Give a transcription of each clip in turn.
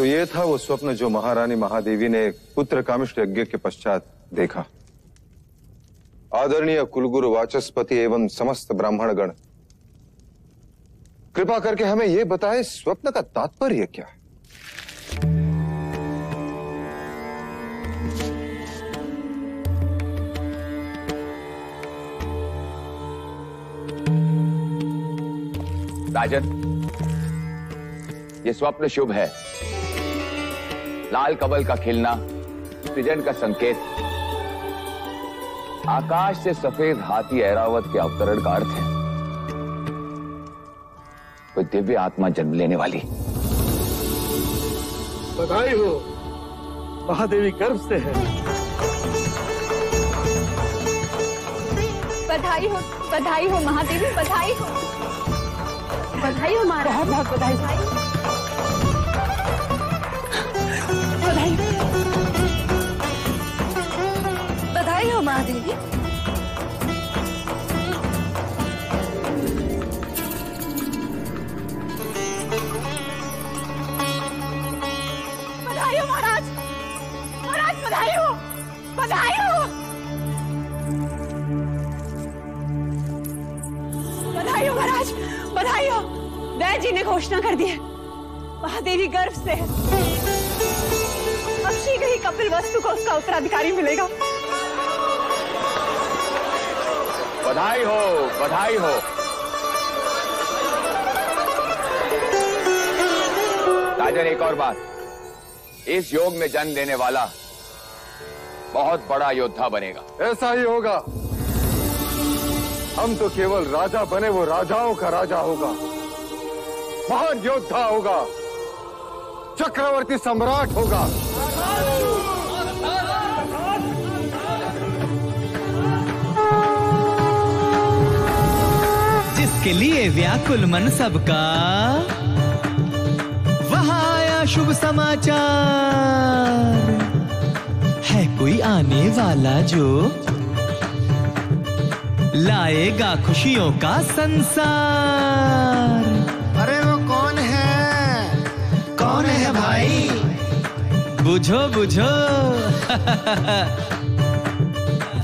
तो ये था वो स्वप्न जो महारानी महादेवी ने पुत्र कामिष्ट यज्ञ के पश्चात देखा। आदरणीय कुलगुरु वाचस्पति एवं समस्त ब्राह्मणगण, कृपा करके हमें यह बताएं स्वप्न का तात्पर्य क्या है? राजन, ये स्वप्न शुभ है। लाल कमल का खिलना सृजन का संकेत, आकाश से सफेद हाथी ऐरावत के अवतरण का अर्थ है। कोई दिव्य आत्मा जन्म लेने वाली। बधाई हो, महादेवी गर्भ से है। बधाई हो महादेवी, बधाई हो महाराज, बहुत बधाई। बधाई हो महादेवी। बधाई हो महाराज, बधाई हो। बधाई हो महाराज, बधाई हो। वैद्य जी ने घोषणा कर दी है, महादेवी गर्भ से है। अब शीघ्र ही कपिल वस्तु को उसका उत्तराधिकारी मिलेगा। बधाई हो, बधाई हो। राजन, एक और बात, इस योग में जन्म लेने वाला बहुत बड़ा योद्धा बनेगा। ऐसा ही होगा। हम तो केवल राजा बने, वो राजाओं का राजा होगा, महान योद्धा होगा, चक्रवर्ती सम्राट होगा। जिसके लिए व्याकुल मन सबका, वहां आया शुभ समाचार। है कोई आने वाला जो लाएगा खुशियों का संसार। अरे वो कौन है? कौन है भाई? बुझो बुझो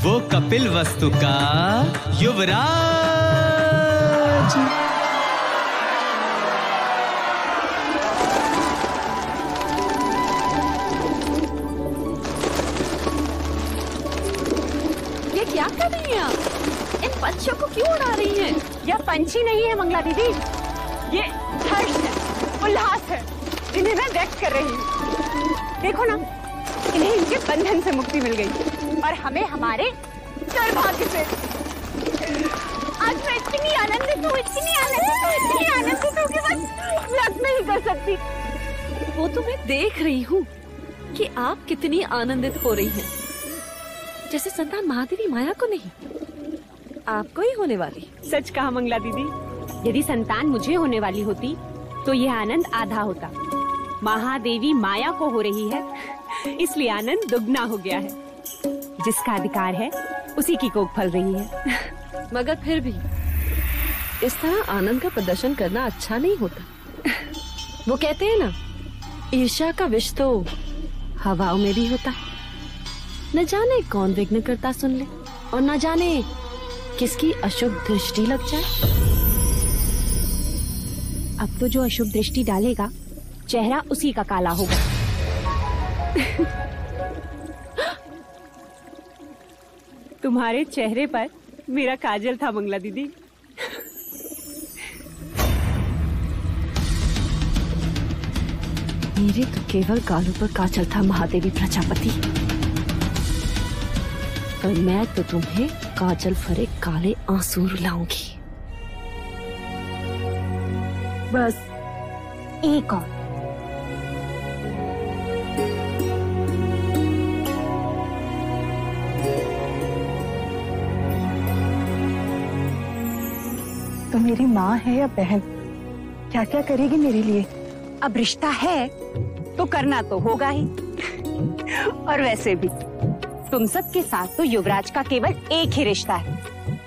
वो कपिल वस्तु का युवराज। ये क्या कर रही हैं आप? इन पंछियों को क्यों उड़ा रही हैं? यह पंछी नहीं है मंगला दीदी, ये हर्ष है, उल्लास है, जिन्हें मैं व्यक्त कर रही हूँ। देखो ना, इन्हें इनके बंधन से मुक्ति मिल गई और हमें हमारे सौभाग्य से। आज मैं इतनी आनंदित हूँ, इतनी आनंदित हूँ, इतनी आनंदित हूँ कि बस व्यक्त नहीं कर सकती। वो तो मैं देख रही हूँ कि आप कितनी आनंदित हो रही हैं। जैसे संतान महादेवी माया को नहीं, आपको ही होने वाली। सच कहा मंगला दीदी, यदि संतान मुझे होने वाली होती तो यह आनंद आधा होता। महादेवी माया को हो रही है, इसलिए आनंद दुगना हो गया है। जिसका अधिकार है उसी की कोख फल रही है। मगर फिर भी इस तरह आनंद का प्रदर्शन करना अच्छा नहीं होता। वो कहते हैं ना, ईर्ष्या का विष तो हवाओं में भी होता है। न जाने कौन विघ्न करता सुन ले और न जाने किसकी अशुभ दृष्टि लग जाए। अब तो जो अशुभ दृष्टि डालेगा चेहरा उसी का काला होगा। तुम्हारे चेहरे पर मेरा काजल था मंगला दीदी। मेरे तो केवल गालों पर काजल था महादेवी प्रजापति, पर मैं तो तुम्हें काजल भरे काले आंसू रुलाऊंगी। बस एक और। तो मेरी माँ है या बहन, क्या क्या करेगी मेरे लिए? अब रिश्ता है तो करना तो होगा ही। और वैसे भी तुम सबके साथ तो युवराज का केवल एक ही रिश्ता है,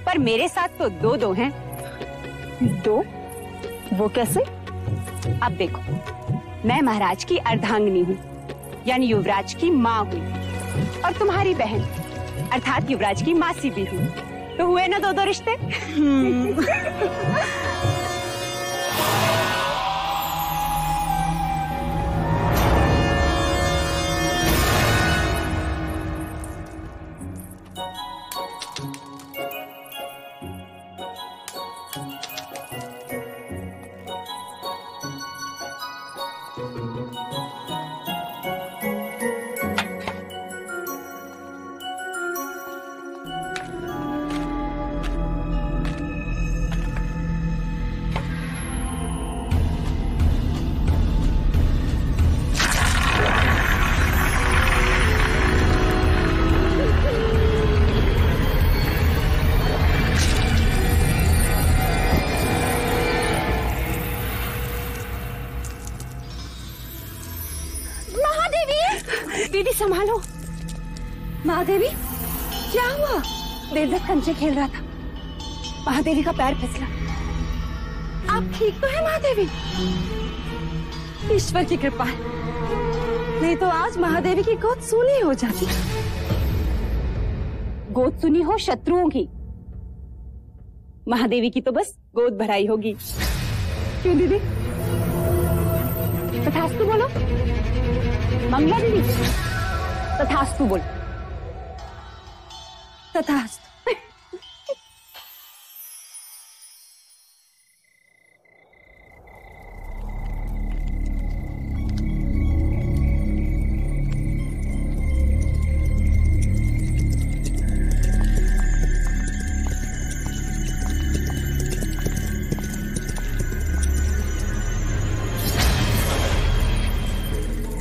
पर मेरे साथ तो दो दो हैं। दो? वो कैसे? अब देखो, मैं महाराज की अर्धांगिनी हूँ, यानी युवराज की माँ हुई, और तुम्हारी बहन अर्थात युवराज की मासी भी हूँ। तो हुए ना दो रिश्ते। दीदी संभालो। महादेवी, क्या हुआ? देर तक कंचे खेल रहा था, महादेवी का पैर फिसला। आप ठीक तो है महादेवी? ईश्वर की कृपा है, नहीं तो आज महादेवी की गोद सूनी हो जाती। गोद सुनी हो शत्रुओं की, महादेवी की तो बस गोद भराई होगी। क्यों दीदी? तथास्तु बोलो। मंगला दीदी, तथास्तु बोल। तथास्तु।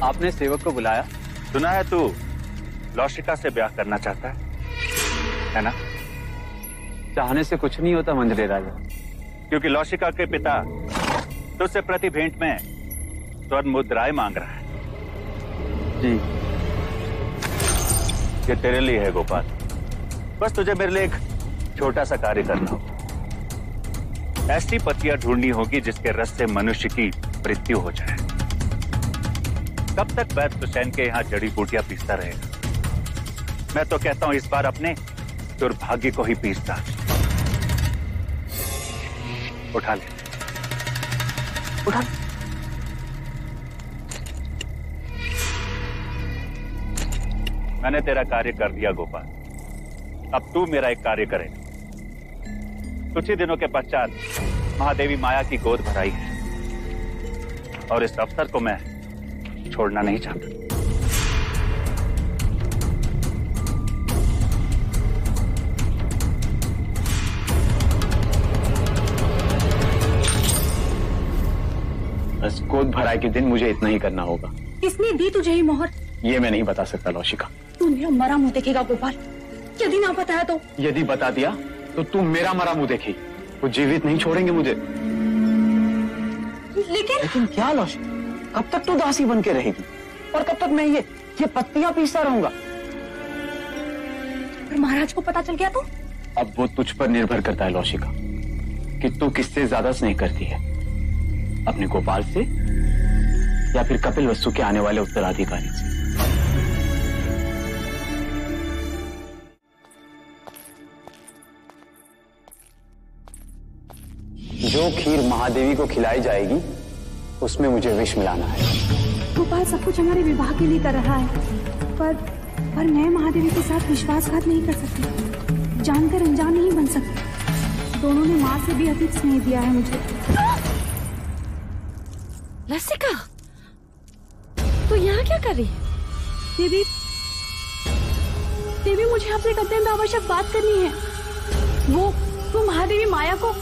आपने सेवक को बुलाया? सुना है तू लौशिका से ब्याह करना चाहता है ना? चाहने से कुछ नहीं होता मंजरे राजा, क्योंकि लौशिका के पिता तुझसे प्रति भेंट में स्वर्ण मुद्राएं मांग रहा है। जी। ये तेरे लिए है गोपाल, बस तुझे मेरे लिए एक छोटा सा कार्य करना होगा। ऐसी पत्तियां ढूंढनी होगी जिसके रस से मनुष्य की मृत्यु हो जाए। कब तक वैद्य हुसैन के यहाँ जड़ी बूटियां पीसता रहेगा? मैं तो कहता हूं इस बार अपने दुर्भाग्य को ही पीसता। उठा ले, उठा ले। मैंने तेरा कार्य कर दिया गोपाल, अब तू मेरा एक कार्य करे। कुछ ही दिनों के पश्चात महादेवी माया की गोद भराई है, और इस अवसर को मैं छोड़ना नहीं चाहता। बस गोद भराई के दिन मुझे इतना ही करना होगा। किसने दी तुझे ये मोहर? ये मैं नहीं बता सकता लौशिका। तू मेरा मरा मुंह देखेगा गोपाल, यदि ना बताया तो? यदि बता दिया तो तू मेरा मरा मुंह देखेगी, वो जीवित नहीं छोड़ेंगे मुझे। लेकिन क्या लौशिका, कब तक तू दासी बन के रहेगी और कब तक मैं ये पत्तियां पीसता रहूंगा? पर महाराज को पता चल गया तो? अब वो तुझ पर निर्भर करता है लौशिका कि तू किससे ज्यादा स्नेह करती है, अपने गोपाल से या फिर कपिल वस्तु के आने वाले उत्तराधिकारी से। जो खीर महादेवी को खिलाई जाएगी उसमें मुझे विष मिलाना है। गोपाल सब कुछ हमारे विवाह के लिए कर रहा है, पर मैं महादेवी के साथ विश्वासघात नहीं कर सकती, जानकर अनजान नहीं बन सकती। दोनों ने माँ से भी अधिक स्नेह दिया है मुझे। लसिका, तू यहाँ क्या कर रही है? देवी मुझे आपसे एक अत्यंत आवश्यक बात करनी है। वो महादेवी माया को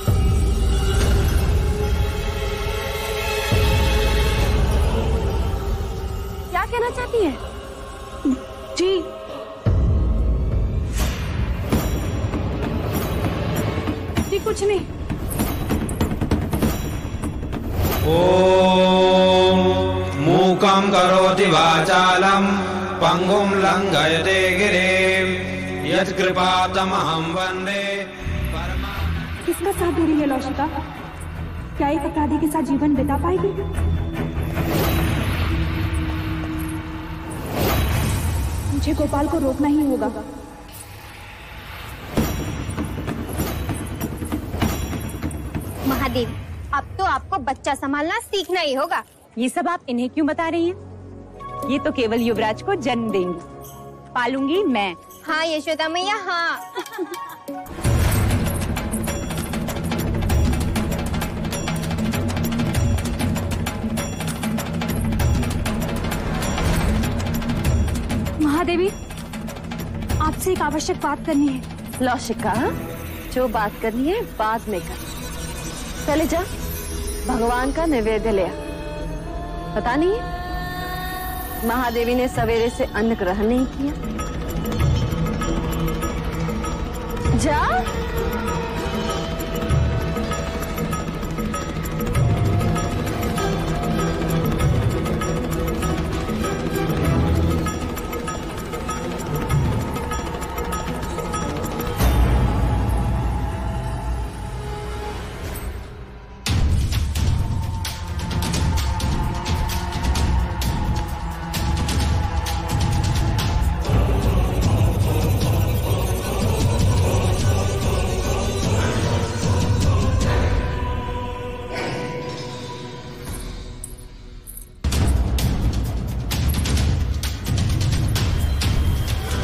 क्या कहना चाहती है? जी कुछ नहीं। ओम मूकं करोति वाचालं पंगुं लंघयते गिरिं यत्कृपातमहं वन्दे। किसका साथ दे रही है लौशिका? क्या एक अपराधी के साथ जीवन बिता पाएगी? मुझे गोपाल को रोकना ही होगा। महादेवी, अब तो आपको बच्चा संभालना सीखना ही होगा। ये सब आप इन्हें क्यों बता रही हैं? ये तो केवल युवराज को जन्म देंगी, पालूंगी मैं। हाँ यशोदा मैया, हाँ। महादेवी, आपसे एक आवश्यक बात करनी है। लौशिका, जो बात करनी है बाद में कर। चले जा, भगवान का नैवेद्य ले आ। पता नहीं है महादेवी ने सवेरे से अन्न ग्रहण नहीं किया। जा।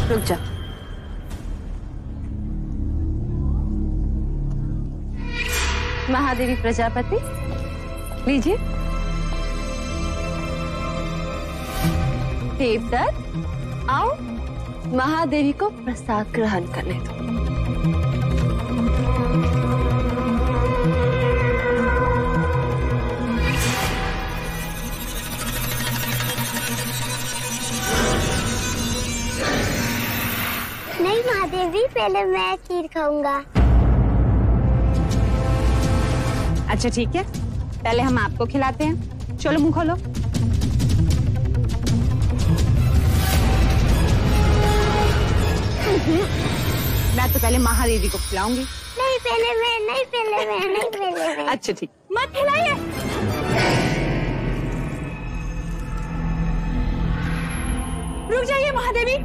रुक जा। महादेवी प्रजापति, लीजिए। देवदत्त, आओ महादेवी को प्रसाद ग्रहण करने दो। नहीं महादेवी, पहले मैं खीर खाऊंगा। अच्छा ठीक है, पहले हम आपको खिलाते हैं। चलो मुंह खोलो। मैं तो पहले महादेवी को खिलाऊंगी। नहीं पहले मैं, नहीं पहले मैं, नहीं पहले मैं। अच्छा ठीक, मत खिलाइए। रुक जाइए महादेवी।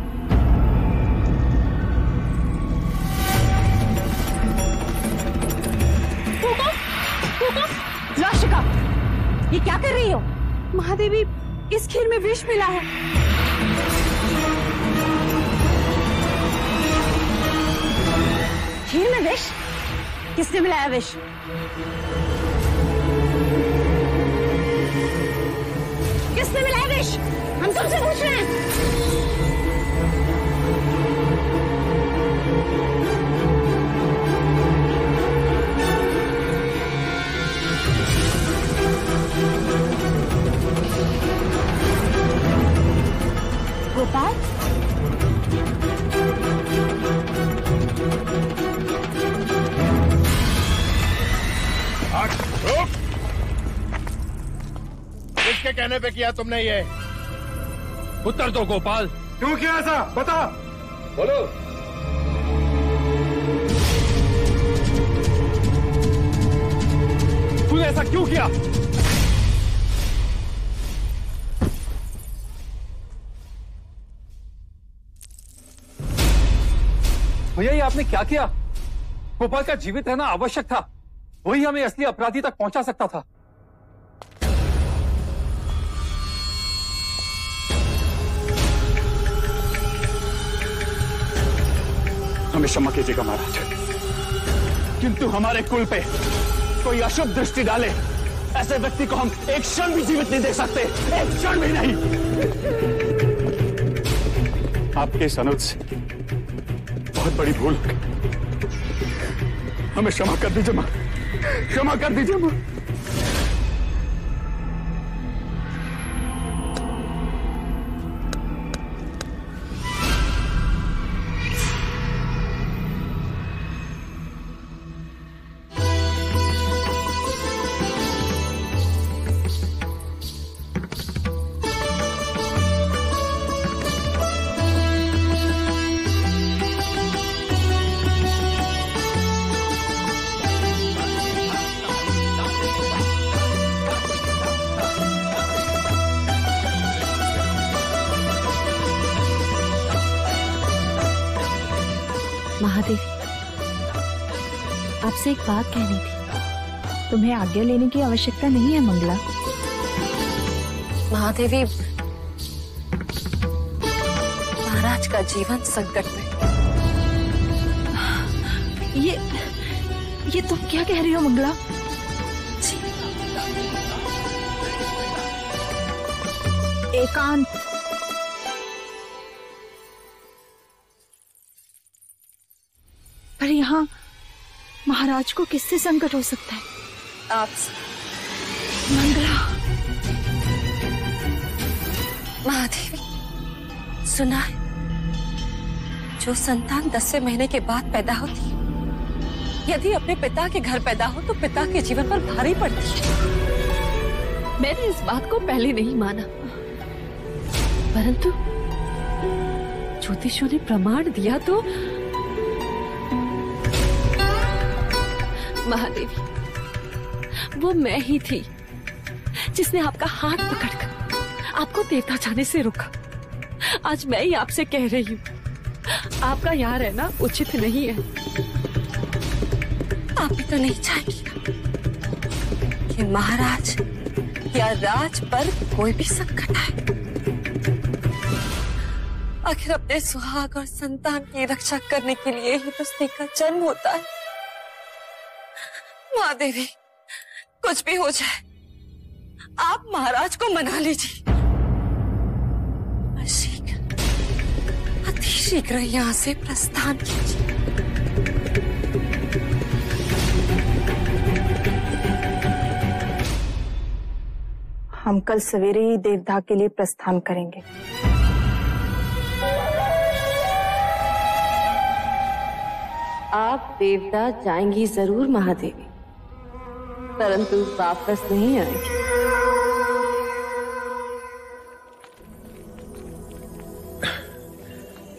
लौशिका, ये क्या कर रही हो? महादेवी, इस खीर में विष मिला है। खीर में विष? किसने मिलाया विष? किसने मिलाया विष? हम तुमसे पूछ रहे हैं। गोपाल, रुक! किसके कहने पे किया तुमने ये? उत्तर दो गोपाल। क्यों किया ऐसा? बता। बोलो। तूने ऐसा क्यों किया? भैया, ये आपने क्या किया? गोपाल का जीवित रहना आवश्यक था, वही हमें असली अपराधी तक पहुंचा सकता था। हमें क्षमा कीजिएगा महाराज, किंतु हमारे कुल पे कोई अशुभ दृष्टि डाले ऐसे व्यक्ति को हम एक क्षण भी जीवित नहीं देख सकते, एक क्षण भी नहीं। आपके इस अनुरोध से बहुत बड़ी भूल हो गई, हमें क्षमा कर दीजिए मां, क्षमा कर दीजिए मां। महादेवी, आपसे एक बात कहनी थी। तुम्हें आज्ञा लेने की आवश्यकता नहीं है मंगला। महादेवी, महाराज का जीवन संकट में। ये तुम क्या कह रही हो मंगला? एकांत, पर यहाँ महाराज को किससे संकट हो सकता है? आपसे। मंगला। महादेवी, सुना है, जो संतान 10वें महीने के बाद पैदा होती है, यदि अपने पिता के घर पैदा हो तो पिता के जीवन पर भारी पड़ती है। मैंने इस बात को पहले नहीं माना, परंतु ज्योतिषियों ने प्रमाण दिया तो महादेवी, वो मैं ही थी जिसने आपका हाथ पकड़कर आपको देवता जाने से रोका। आज मैं ही आपसे कह रही हूँ, आपका यहाँ रहना उचित नहीं है। आप भी तो नहीं चाहेंगी कि महाराज या राज पर कोई भी संकट आए। आखिर अपने सुहाग और संतान की रक्षा करने के लिए ही तो स्त्री का जन्म होता है। महादेवी, कुछ भी हो जाए, आप महाराज को मना लीजिए। शीघ्र, अति शीघ्र यहाँ से प्रस्थान कीजिए। हम कल सवेरे ही देवदाह के लिए प्रस्थान करेंगे। आप देवदाह जाएंगी जरूर महादेवी, परंतु वापस नहीं आएंगी।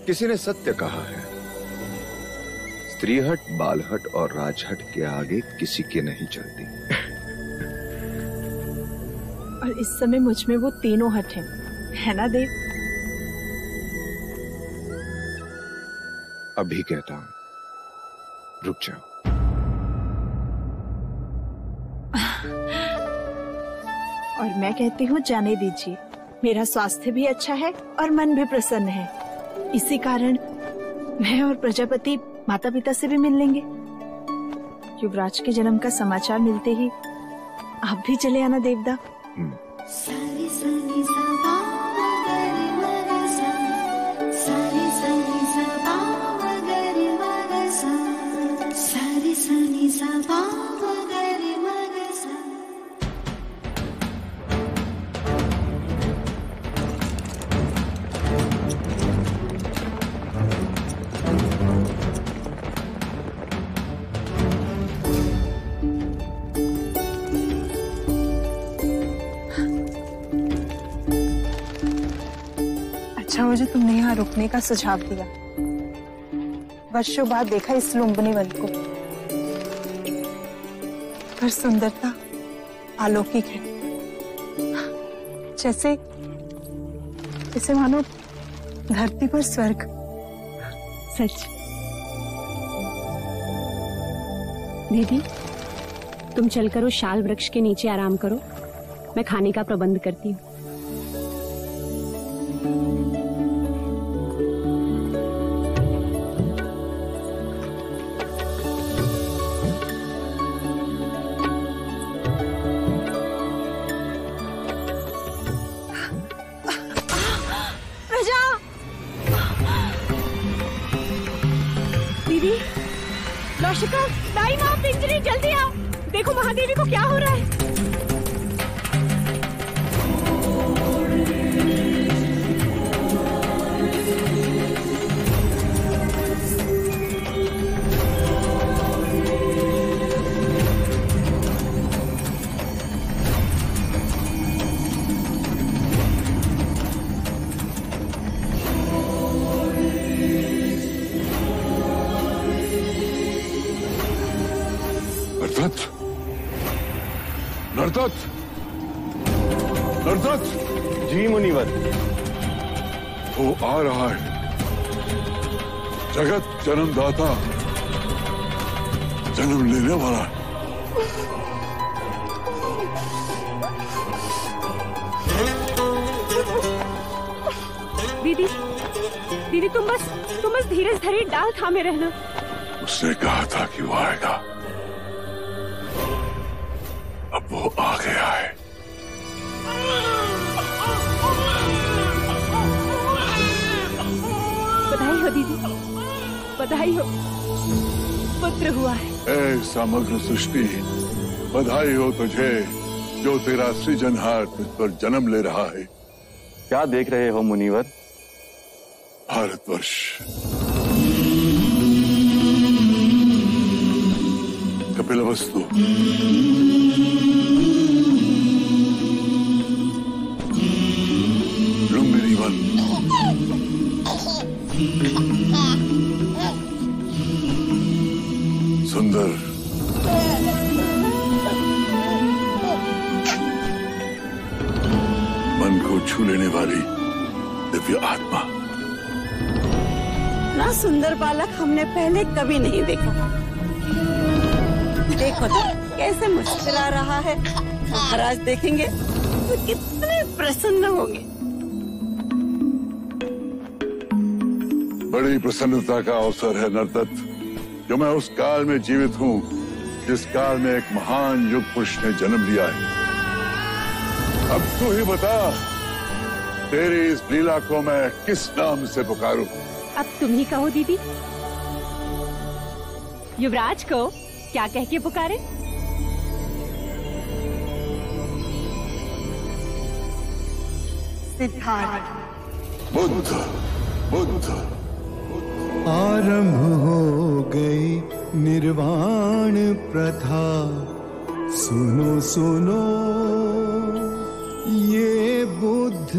किसी ने सत्य कहा है, स्त्रीहट, बालहट और राजहट के आगे किसी के नहीं चलती। और इस समय मुझ में वो तीनों हट हैं, है ना देव? अभी कहता हूं, रुक जाओ। और मैं कहती हूँ जाने दीजिए। मेरा स्वास्थ्य भी अच्छा है और मन भी प्रसन्न है। इसी कारण मैं और प्रजापति माता पिता से भी मिल लेंगे। युवराज के जन्म का समाचार मिलते ही आप भी चले आना देवदाह। अच्छा हो जो तुमने यहाँ रुकने का सुझाव दिया। वर्षों बाद देखा इस लुम्बनी वन को, पर सुंदरता अलौकिक है। जैसे जैसे मानो धरती पर स्वर्ग। सच। दीदी, तुम चलकर उस शाल वृक्ष के नीचे आराम करो, मैं खाने का प्रबंध करती हूँ। नौशिका, दाई माँ, पिंजरी, जल्दी आओ। देखो महादेवी को क्या हो रहा है। नरदत्त, नरदत्त। जी मुनिवर। वो आ रहा है। जगत जन्मदाता जन्म लेने वाला। दीदी दीदी तुम बस धीरज धरी डाल थामे रहना। उसने कहा था कि वो आएगा, अब वो आ गया है। बधाई हो दीदी, बधाई हो, पुत्र हुआ है। ऐ समग्र सृष्टि, बधाई हो तुझे जो तेरा सृजनहार तुझ पर जन्म ले रहा है। क्या देख रहे हो मुनिवर? भारतवर्ष, कपिलवस्तु, लुम्बिनी वन, सुंदर, मन को छू लेने वाली दिव्य आत्मा। इतना सुंदर बालक हमने पहले कभी नहीं देखा। देखो तो कैसे मुस्कुरा रहा है। महाराज देखेंगे तो कितने प्रसन्न होंगे। बड़ी प्रसन्नता का अवसर है नरदत्त, जो मैं उस काल में जीवित हूँ जिस काल में एक महान युग पुरुष ने जन्म लिया है। अब तू ही बता, तेरी इस लीला को मैं किस नाम से पुकारूं? अब तुम ही कहो दीदी। युवराज को क्या कह के पुकारे? सिद्धार्थ। बुद्ध, बुद्ध। आरंभ हो गई निर्वाण प्रथा, सुनो सुनो ये बुद्ध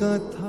कथा।